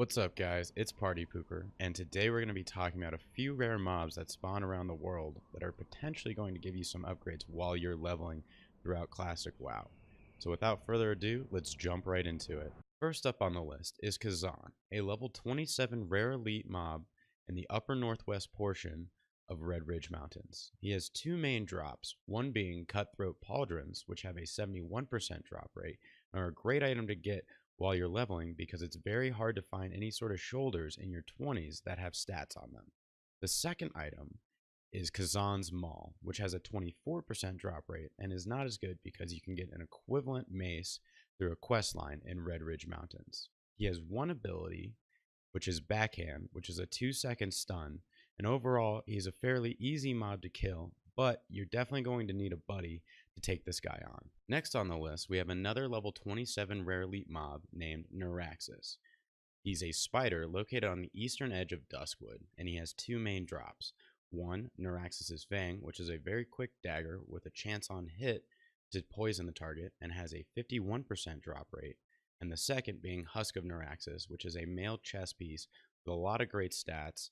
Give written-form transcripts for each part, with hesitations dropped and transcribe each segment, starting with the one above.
What's up guys, it's Party Pooper, and today we're going to be talking about a few rare mobs that spawn around the world that are potentially going to give you some upgrades while you're leveling throughout Classic WoW. So without further ado, let's jump right into it. First up on the list is Kazan, a level 27 rare elite mob in the upper northwest portion of Red Ridge Mountains. He has two main drops, one being Cutthroat Pauldrons, which have a 71% drop rate and are a great item to get while you're leveling because it's very hard to find any sort of shoulders in your 20s that have stats on them. The second item is Kazan's Maul, which has a 24% drop rate and is not as good because you can get an equivalent mace through a quest line in Red Ridge Mountains. He has one ability, which is Backhand, which is a 2-second stun, and overall he's a fairly easy mob to kill, but you're definitely going to need a buddy to take this guy on. Next on the list, we have another level 27 rare elite mob named Neuraxis. He's a spider located on the eastern edge of Duskwood, and he has two main drops. One, Neuraxis' Fang, which is a very quick dagger with a chance on hit to poison the target and has a 51% drop rate. And the second being Husk of Neuraxis, which is a mailed chess piece with a lot of great stats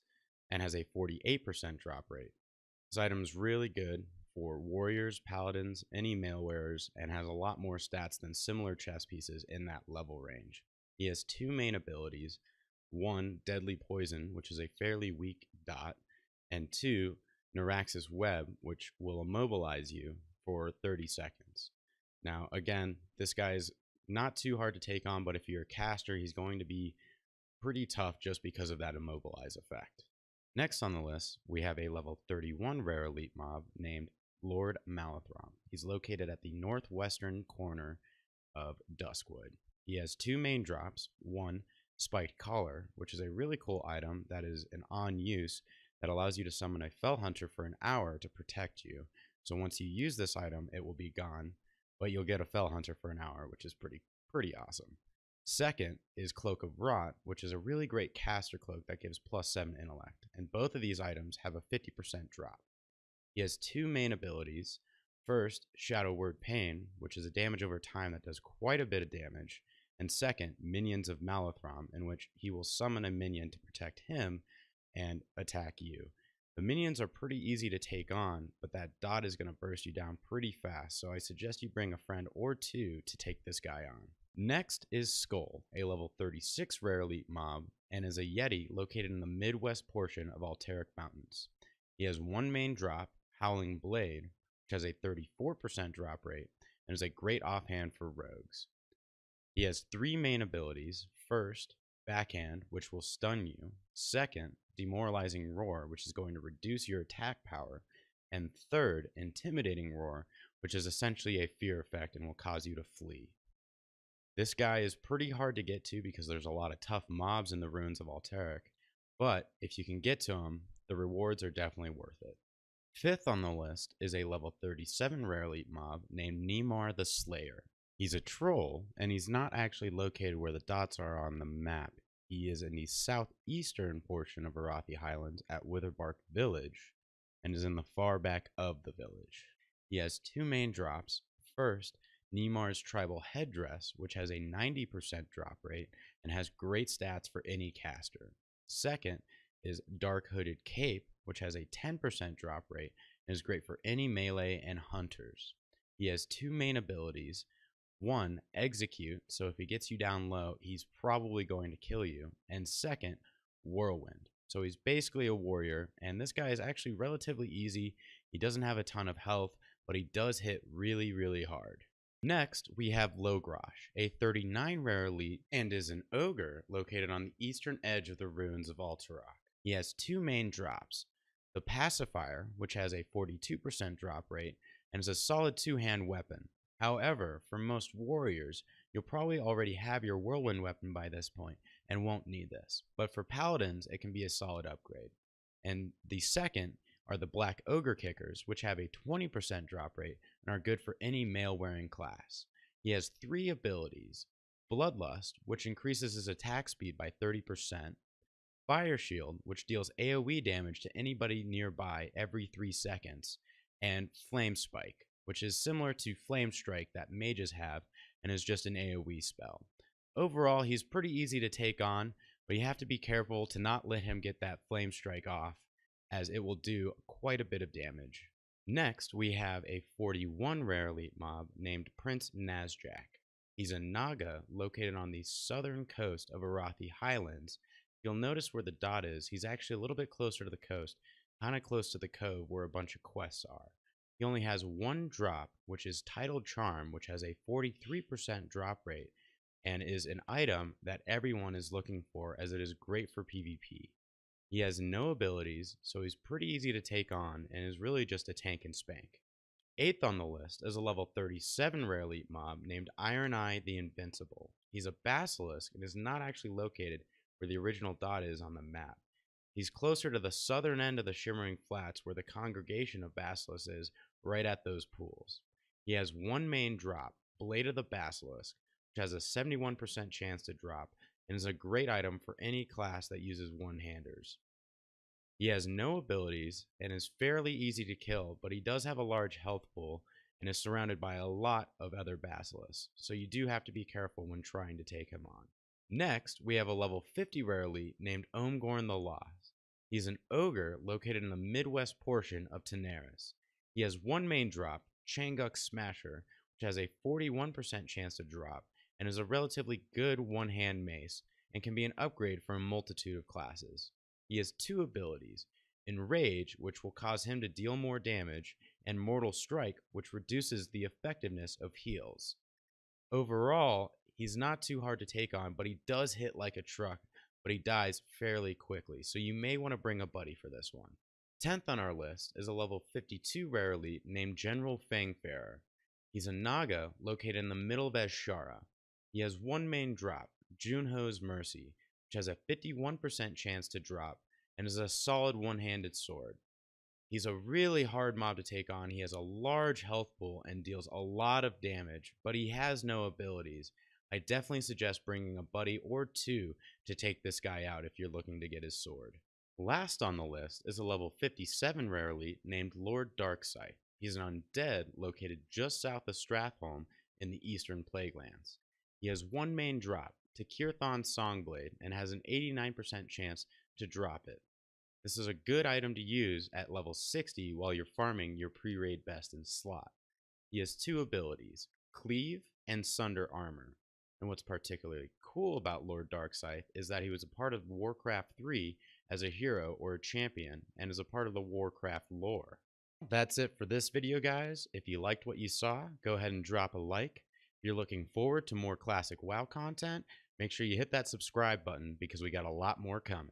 and has a 48% drop rate. This item is really good for warriors, paladins, any mail wearers, and has a lot more stats than similar chess pieces in that level range. He has two main abilities, one, Deadly Poison, which is a fairly weak dot, and two, Neuraxis Web, which will immobilize you for 30 seconds. Now, again, this guy's not too hard to take on, but if you're a caster, he's going to be pretty tough just because of that immobilize effect. Next on the list, we have a level 31 rare elite mob named Lord Malathrom. He's located at the northwestern corner of Duskwood. He has two main drops, one, Spiked Collar, which is a really cool item that is an on use that allows you to summon a Fell Hunter for an hour to protect you. So once you use this item, it will be gone, but you'll get a Fell Hunter for an hour, which is pretty awesome. Second is Cloak of Rot, which is a really great caster cloak that gives +7 intellect, and both of these items have a 50% drop. He has two main abilities. First, Shadow Word Pain, which is a damage over time that does quite a bit of damage, and second, Minions of Malathrom, in which he will summon a minion to protect him and attack you. The minions are pretty easy to take on, but that dot is going to burst you down pretty fast, so I suggest you bring a friend or two to take this guy on. Next is Skull, a level 36 rare elite mob, and is a Yeti located in the midwest portion of Alteric Mountains. He has one main drop, Howling Blade, which has a 34% drop rate, and is a great offhand for rogues. He has three main abilities. First, Backhand, which will stun you. Second, Demoralizing Roar, which is going to reduce your attack power. And third, Intimidating Roar, which is essentially a fear effect and will cause you to flee. This guy is pretty hard to get to because there's a lot of tough mobs in the ruins of Alteric, but if you can get to him, the rewards are definitely worth it. Fifth on the list is a level 37 rare elite mob named Nemar the Slayer. He's a troll, and he's not actually located where the dots are on the map. He is in the southeastern portion of Arathi Highlands at Witherbark Village, and is in the far back of the village. He has two main drops. First, Nemar's Tribal Headdress, which has a 90% drop rate and has great stats for any caster. Second is Dark Hooded Cape, which has a 10% drop rate and is great for any melee and hunters. He has two main abilities. One, Execute, so if he gets you down low, he's probably going to kill you. And second, Whirlwind. So he's basically a warrior, and this guy is actually relatively easy. He doesn't have a ton of health, but he does hit really, really hard. Next, we have Logrosh, a 39 rare elite, and is an ogre located on the eastern edge of the ruins of Alterok. He has two main drops. The Pacifier, which has a 42% drop rate, and is a solid two-hand weapon. However, for most warriors, you'll probably already have your whirlwind weapon by this point and won't need this. But for paladins, it can be a solid upgrade. And the second are the Black Ogre Kickers, which have a 20% drop rate and are good for any mail-wearing class. He has three abilities. Bloodlust, which increases his attack speed by 30%. Fire Shield, which deals AoE damage to anybody nearby every 3 seconds. And Flame Spike, which is similar to Flame Strike that mages have and is just an AoE spell. Overall, he's pretty easy to take on, but you have to be careful to not let him get that flame strike off, as it will do quite a bit of damage. Next, we have a 41 rare elite mob named Prince Nazjack. He's a Naga located on the southern coast of Arathi Highlands. You'll notice where the dot is, he's actually a little bit closer to the coast, kind of close to the cove where a bunch of quests are. He only has one drop, which is Titled Charm, which has a 43% drop rate and is an item that everyone is looking for as it is great for PvP. He has no abilities, so he's pretty easy to take on and is really just a tank and spank. Eighth on the list is a level 37 rare elite mob named Iron Eye the Invincible. He's a basilisk and is not actually located where the original dot is on the map. He's closer to the southern end of the Shimmering Flats where the congregation of basilisks is, right at those pools. He has one main drop, Blade of the Basilisk, which has a 71% chance to drop and is a great item for any class that uses one-handers. He has no abilities and is fairly easy to kill, but he does have a large health pool and is surrounded by a lot of other basilisks, so you do have to be careful when trying to take him on. Next, we have a level 50 rare elite named Omgorn the Lost. He's an ogre located in the midwest portion of Teneris. He has one main drop, Changuk Smasher, which has a 41% chance to drop and is a relatively good one-hand mace and can be an upgrade for a multitude of classes. He has two abilities, Enrage, which will cause him to deal more damage, and Mortal Strike, which reduces the effectiveness of heals. Overall, he's not too hard to take on, but he does hit like a truck, but he dies fairly quickly, so you may want to bring a buddy for this one. 10th on our list is a level 52 rare elite named General Fangferror. He's a Naga located in the middle of Azshara. He has one main drop, Junho's Mercy, which has a 51% chance to drop and is a solid one-handed sword. He's a really hard mob to take on. He has a large health pool and deals a lot of damage, but he has no abilities. I definitely suggest bringing a buddy or two to take this guy out if you're looking to get his sword. Last on the list is a level 57 rare elite named Lord Darksight. He's an undead located just south of Stratholme in the Eastern Plaguelands. He has one main drop, Tekirthon's Songblade, and has an 89% chance to drop it. This is a good item to use at level 60 while you're farming your pre-raid best in slot. He has two abilities, Cleave and Sunder Armor. And what's particularly cool about Lord Darksight is that he was a part of Warcraft 3 as a hero or a champion and is a part of the Warcraft lore. That's it for this video, guys. If you liked what you saw, go ahead and drop a like. If you're looking forward to more classic WoW content, make sure you hit that subscribe button because we got a lot more coming.